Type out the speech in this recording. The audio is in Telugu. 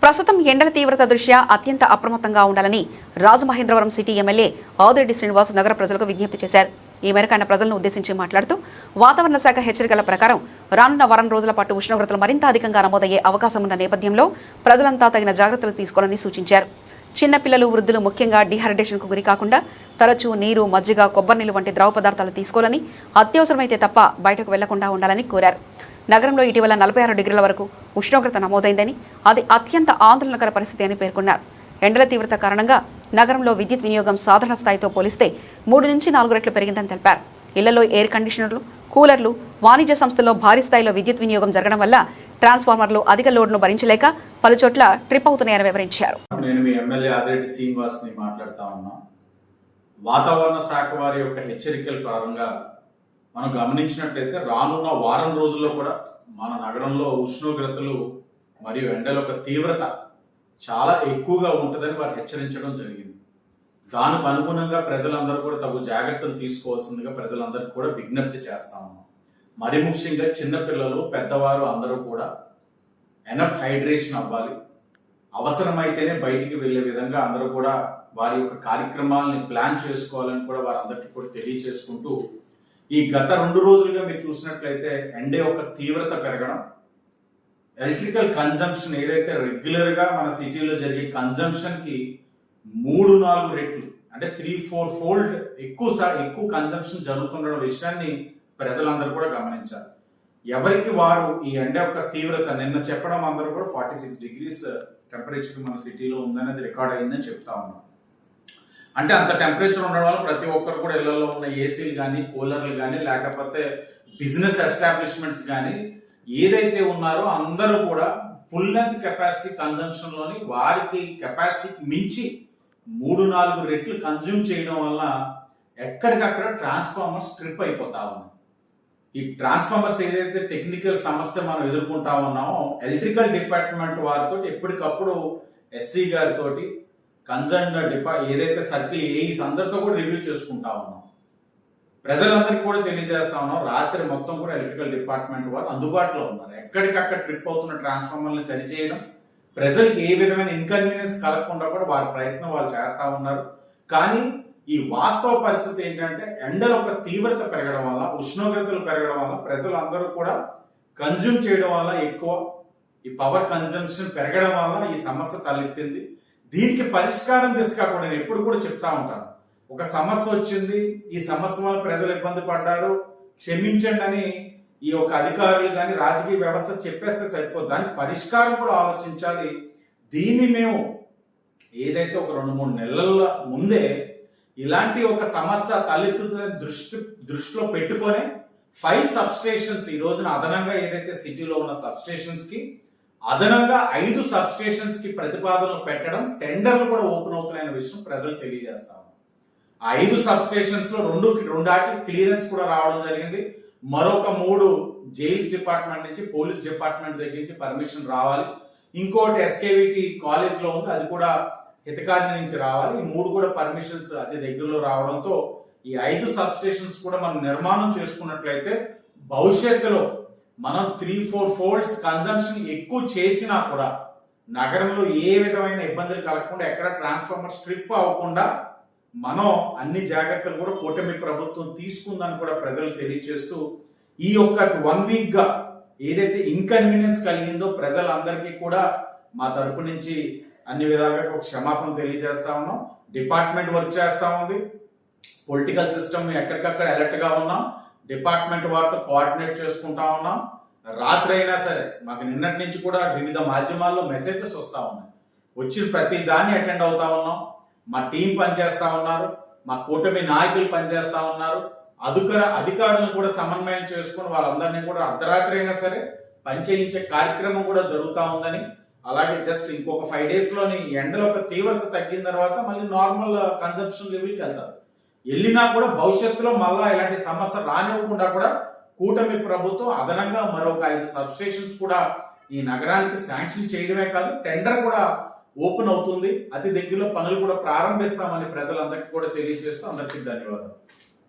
ప్రస్తుతం ఎండల తీవ్రత దృష్ట్యా అత్యంత అప్రమత్తంగా ఉండాలని రాజమహేంద్రవరం సిటీ ఎమ్మెల్యే ఆదిరెడ్డి శ్రీనివాస్ నగర ప్రజలకు విజ్ఞప్తి చేశారు. ఈ మేరకు ఆయన ప్రజలను ఉద్దేశించి మాట్లాడుతూ వాతావరణ శాఖ హెచ్చరికల ప్రకారం రానున్న వారం రోజుల పాటు ఉష్ణోగ్రతలు మరింత అధికంగా నమోదయ్యే అవకాశం ఉన్న నేపథ్యంలో ప్రజలంతా తగిన జాగ్రత్తలు తీసుకోవాలని సూచించారు. చిన్నపిల్లలు, వృద్ధులు ముఖ్యంగా డీహైడ్రేషన్కు గురి కాకుండా తరచూ నీరు, మజ్జిగ, కొబ్బరి నీళ్లు వంటి ద్రవ పదార్థాలు తీసుకోవాలని, అత్యవసరమైతే తప్ప బయటకు వెళ్లకుండా ఉండాలని కోరారు. నగరంలో ఇటీవల 46 డిగ్రీల వరకు ఉష్ణోగ్రత నమోదైందని, అది అత్యంత ఆందోళనకర పరిస్థితి అని పేర్కొన్నారు. ఎండల తీవ్రత కారణంగా నగరంలో విద్యుత్ వినియోగం సాధారణ స్థాయితో పోలిస్తే 3 నుంచి 4 రెట్లు పెరిగిందని తెలిపారు. ఇళ్లలో ఎయిర్ కండిషనర్లు, కూలర్లు, వాణిజ్య సంస్థల్లో భారీ స్థాయిలో విద్యుత్ వినియోగం జరగడం వల్ల ట్రాన్స్ఫార్మర్లు అధిక లోడ్ను భరించలేక పలుచోట్ల ట్రిప్ అవుతున్నాయని వివరించారు. నేను మీ ఎమ్మెల్యే ఆదిరెడ్డి శ్రీనివాస్ ని మాట్లాడుతా ఉన్నా. వాతావరణ శాఖ వారి యొక్క హెచ్చరికల పరంగా మనం గమనించినట్లయితే రానున్న వారం రోజుల్లో కూడా మన నగరంలో ఉష్ణోగ్రతలు మరియు ఎండల యొక్క తీవ్రత చాలా ఎక్కువగా ఉంటుందని వారు హెచ్చరించడం జరిగింది. దానికి అనుగుణంగా ప్రజలందరూ కూడా తగు జాగ్రత్తలు తీసుకోవాల్సిందిగా ప్రజలందరికీ కూడా విజ్ఞప్తి చేస్తా ఉన్నాం. మరి ముఖ్యంగా చిన్నపిల్లలు, పెద్దవారు అందరూ కూడా ఎనఫ్ హైడ్రేషన్ అవ్వాలి. అవసరమైతేనే బయటికి వెళ్లే విధంగా అందరూ కూడా వారి యొక్క కార్యక్రమాలని ప్లాన్ చేసుకోవాలని కూడా వారందరికీ కూడా తెలియజేసుకుంటూ, ఈ గత 2 రోజులుగా మీరు చూసినట్లయితే ఎండ యొక్క తీవ్రత పెరగడం, ఎలక్ట్రికల్ కన్జంప్షన్ ఏదైతే రెగ్యులర్ గా మన సిటీలో జరిగే కన్జంప్షన్ కి 3-4 రెట్లు అంటే 3-4 ఫోల్డ్ ఎక్కువ కన్జంప్షన్ జరుగుతుండడం విషయాన్ని ప్రజలందరూ కూడా గమనించారు. ఎవరికి వారు ఈ ఎండ యొక్క తీవ్రత నిన్న చెప్పడం అందరూ కూడా 46 డిగ్రీస్ టెంపరేచర్ మన సిటీలో ఉందనేది రికార్డ్ అయిందని చెప్తా ఉన్నాం. అంటే అంత టెంపరేచర్ ఉండడం వల్ల ప్రతి ఒక్కరు కూడా ఇళ్లలో ఉన్న ఏసీలు కానీ, కూలర్లు కానీ, లేకపోతే బిజినెస్ ఎస్టాబ్లిష్మెంట్స్ కానీ ఏదైతే ఉన్నారో అందరూ కూడా ఫుల్ లెంత్ కెపాసిటీ కన్జంప్షన్ లోని వారికి కెపాసిటీకి మించి 3-4 రెట్లు కన్జ్యూమ్ చేయడం వల్ల ఎక్కడికక్కడ ట్రాన్స్ఫార్మర్స్ ట్రిప్ అయిపోతా ఉన్నాయి. ఈ ట్రాన్స్ఫార్మర్స్ ఏదైతే టెక్నికల్ సమస్య మనం ఎదుర్కొంటా ఉన్నామో, ఎలక్ట్రికల్ డిపార్ట్మెంట్ వారితో ఎప్పటికప్పుడు ఎస్సీ గారితో కన్సర్న్ ఏదైతే సర్కిల్ ఏఈస్ అందరితో కూడా రివ్యూ చేసుకుంటా ఉన్నాం. ప్రజలందరికీ కూడా తెలియజేస్తా ఉన్నాం, రాత్రి మొత్తం కూడా ఎలక్ట్రికల్ డిపార్ట్మెంట్ వారు అందుబాటులో ఉన్నారు. ఎక్కడికక్కడ ట్రిప్ అవుతున్న ట్రాన్స్ఫార్మర్ని సరిచేయడం, ప్రజలకు ఏ విధమైన ఇన్కన్వీనియన్స్ కలగకుండా కూడా వారి ప్రయత్నం వాళ్ళు చేస్తా ఉన్నారు. కానీ ఈ వాస్తవ పరిస్థితి ఏంటంటే ఎండల ఒక తీవ్రత పెరగడం వల్ల, ఉష్ణోగ్రతలు పెరగడం వల్ల ప్రజలందరూ కూడా కన్జ్యూమ్ చేయడం వల్ల ఎక్కువ ఈ పవర్ కన్జంప్షన్ పెరగడం వల్ల ఈ సమస్య తలెత్తింది. దీనికి పరిష్కారం దిశగా కూడా నేను ఎప్పుడు కూడా చెప్తా ఉంటాను. ఒక సమస్య వచ్చింది, ఈ సమస్య వల్ల ప్రజలు ఇబ్బంది పడ్డారు, క్షమించండి అని ఈ యొక్క అధికారులు కానీ రాజకీయ వ్యవస్థ చెప్పేస్తే సరిపోదు. దానికి పరిష్కారం కూడా ఆలోచించాలి. దీన్ని మేము ఏదైతే ఒక 2-3 నెలల ముందే ఇలాంటి ఒక సమస్య తలెత్తుతుందని దృష్టిలో పెట్టుకొని 5 సబ్ స్టేషన్స్ ఈ రోజున అదనంగా ఏదైతే సిటీలో ఉన్న సబ్ స్టేషన్స్ కి అదనంగా 5 సబ్ స్టేషన్స్ కి ప్రతిపాదనలు పెట్టడం, టెండర్లు కూడా ఓపెన్ అవుతున్నాయన్న విషయం ప్రజలు తెలియజేస్తాము. ఆ 5 సబ్ స్టేషన్స్ లో 2 క్లియరెన్స్ కూడా రావడం జరిగింది. మరొక 3 జైల్స్ డిపార్ట్మెంట్ నుంచి, పోలీస్ డిపార్ట్మెంట్ దగ్గర నుంచి పర్మిషన్ రావాలి. ఇంకోటి ఎస్కేవిటి కాలేజ్ లో ఉంది, అది కూడా హితకారిణి నుంచి రావాలి. ఈ 3 కూడా పర్మిషన్స్ అతి దగ్గరలో రావడంతో ఈ 5 సబ్ స్టేషన్స్ కూడా మనం నిర్మాణం చేసుకున్నట్లయితే భవిష్యత్తులో మనం 3-4 ఫోల్డ్స్ కన్జంప్షన్ ఎక్కువ చేసినా కూడా నగరంలో ఏ విధమైన ఇబ్బందులు కలగకుండా, ఎక్కడ ట్రాన్స్ఫార్మర్ స్ట్రిప్ అవ్వకుండా మనం అన్ని జాగ్రత్తలు కూడా కూటమి ప్రభుత్వం తీసుకుందని కూడా ప్రజలు తెలియజేస్తూ, ఈ యొక్క 1 వీక్ గా ఏదైతే ఇన్కన్వీనియన్స్ కలిగిందో ప్రజలందరికీ కూడా మా తరపు నుంచి అన్ని విధాలుగా ఒక క్షమాపణ తెలియజేస్తా ఉన్నాం. డిపార్ట్మెంట్ వర్క్ చేస్తా ఉంది, పొలిటికల్ సిస్టమ్ ఎక్కడికక్కడ అలర్ట్ గా ఉన్నాం, డిపార్ట్మెంట్ వారితో కోఆర్డినేట్ చేసుకుంటా ఉన్నాం. రాత్రి అయినా సరే మాకు నిన్నటి నుంచి కూడా వివిధ మాధ్యమాల్లో మెసేజెస్ వస్తా ఉన్నాయి. వచ్చిన ప్రతి దాన్ని అటెండ్ అవుతా ఉన్నాం. మా టీం పనిచేస్తా ఉన్నారు, మా కూటమి నాయకులు పనిచేస్తా ఉన్నారు. అధికారులను కూడా సమన్వయం చేసుకుని వాళ్ళందరినీ కూడా అర్ధరాత్రి అయినా సరే పనిచేయించే కార్యక్రమం కూడా జరుగుతూ ఉందని, అలాగే జస్ట్ ఇంకొక 5 days లోని ఎండల ఒక తీవ్రత తగ్గిన తర్వాత మళ్ళీ నార్మల్ కన్సంప్షన్ లెవెల్కి వెళ్తారు. వెళ్ళినా కూడా భవిష్యత్తులో మళ్ళా ఇలాంటి సమస్య రానివ్వకుండా కూడా కూటమి ప్రభుత్వం అదనంగా మరొక 5 సబ్ స్టేషన్స్ కూడా ఈ నగరానికి శాంక్షన్ చేయడమే కాదు, టెండర్ కూడా ఓపెన్ అవుతుంది. అతి దగ్గరలో పనులు కూడా ప్రారంభిస్తామని ప్రజలందరికీ కూడా తెలియజేస్తూ అందరికీ ధన్యవాదాలు.